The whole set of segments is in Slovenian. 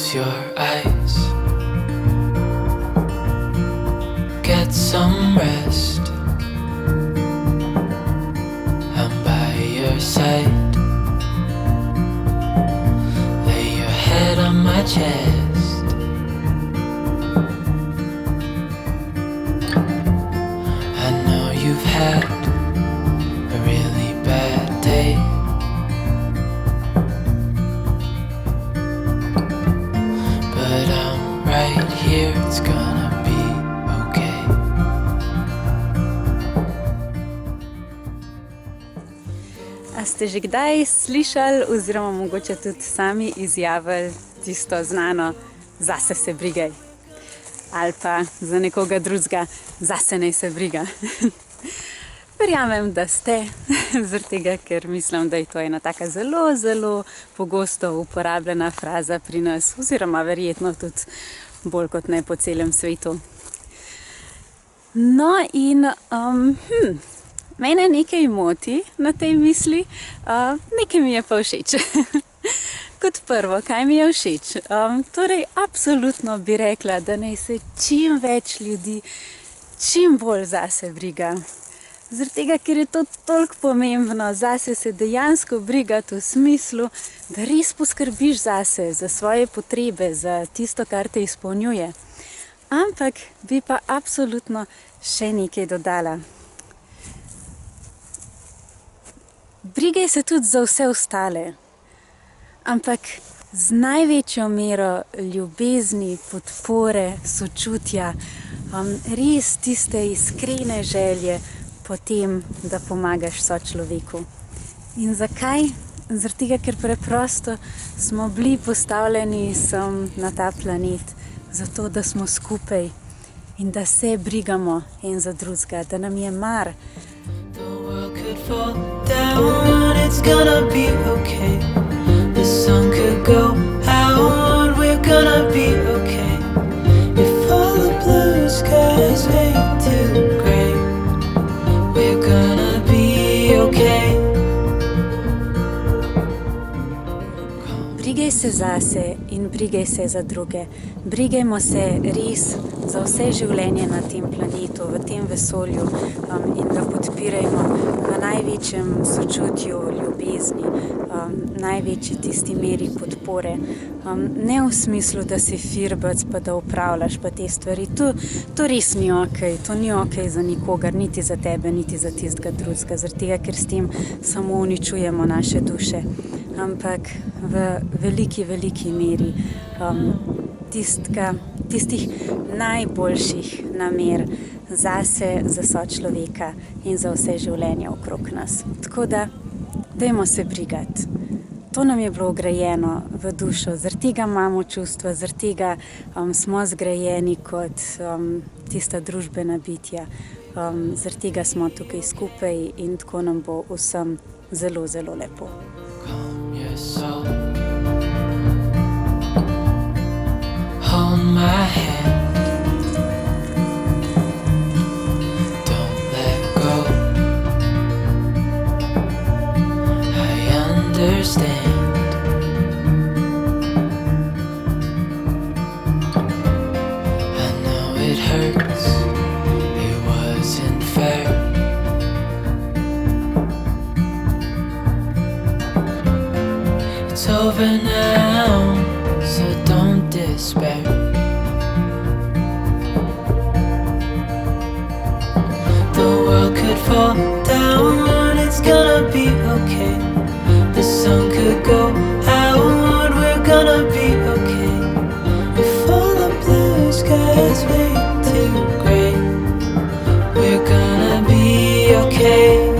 Close your eyes. Get some rest. I'm by your side. Lay your head on my chest. I know you've had a really bad day. But I'm right here, it's gonna be okay. A ste že kdaj slišali oziroma mogoče tudi sami izjavili tisto znano "zase se brigaj" ali pa za nekoga drugega "zase naj se briga"? Verjamem, da ste, zaradi tega, ker mislim, da je to ena taka zelo, zelo pogosto uporabljena fraza pri nas, oziroma verjetno tudi bolj kot ne po celem svetu. No in mene nekaj moti na tej misli, nekaj mi je pa všeč. Kot prvo, kaj mi je všeč? Torej, absolutno bi rekla, da naj se čim več ljudi čim bolj zase briga. Zaradi tega, ker je to toliko pomembno, zase se dejansko brigati v smislu, da res poskrbiš zase, za svoje potrebe, za tisto, kar te izpolnjuje. Ampak bi pa absolutno še nekaj dodala. Brigaj se tudi za vse ostale, ampak z največjo mero ljubezni, podpore, sočutja, res tiste iskrene želje potem, da pomagaš sočloveku. In zakaj? Zaradi tega, ker preprosto smo bili postavljeni sem na ta planet, zato da smo skupaj in da se brigamo en za drugega, da nam je mar. The world could fall down, it's gonna be okay. The sun could go out, we're gonna be okay. If all the blue skies fade to gray, we're gonna be okay. Brigaj se zase in brigaj se za druge. Brigajmo se res za vse življenje na tem planetu, v tem vesolju, in ga podpirajmo v največjem sočutju, ljubezni, največji tisti meri podpore. Ne v smislu, da si firbec pa da upravljaš pa te stvari. To res ni okej, to ni okej za nikogar, niti za tebe, niti za tistega drugega, zaradi tega, ker s tem samo uničujemo naše duše. Ampak v veliki, veliki meri tistih najboljših namer zase, za sočloveka in za vse življenje okrog nas. Tako da, dajmo se brigati. To nam je bilo vgrajeno v dušo, zaradi tega imamo čustva, zaradi tega smo zgrajeni kot tista družbena bitja. Zaradi tega smo tukaj skupaj in tako nam bo vsem zelo, zelo lepo. Calm your soul. Hold my hand. Don't let go. I understand. I know it hurts. It wasn't fair. It's over now, so don't despair. The world could fall down, it's gonna be okay. The sun could go out, we're gonna be okay. If all the blue skies fade to gray, we're gonna be okay.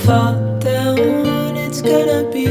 Fall down, it's gonna be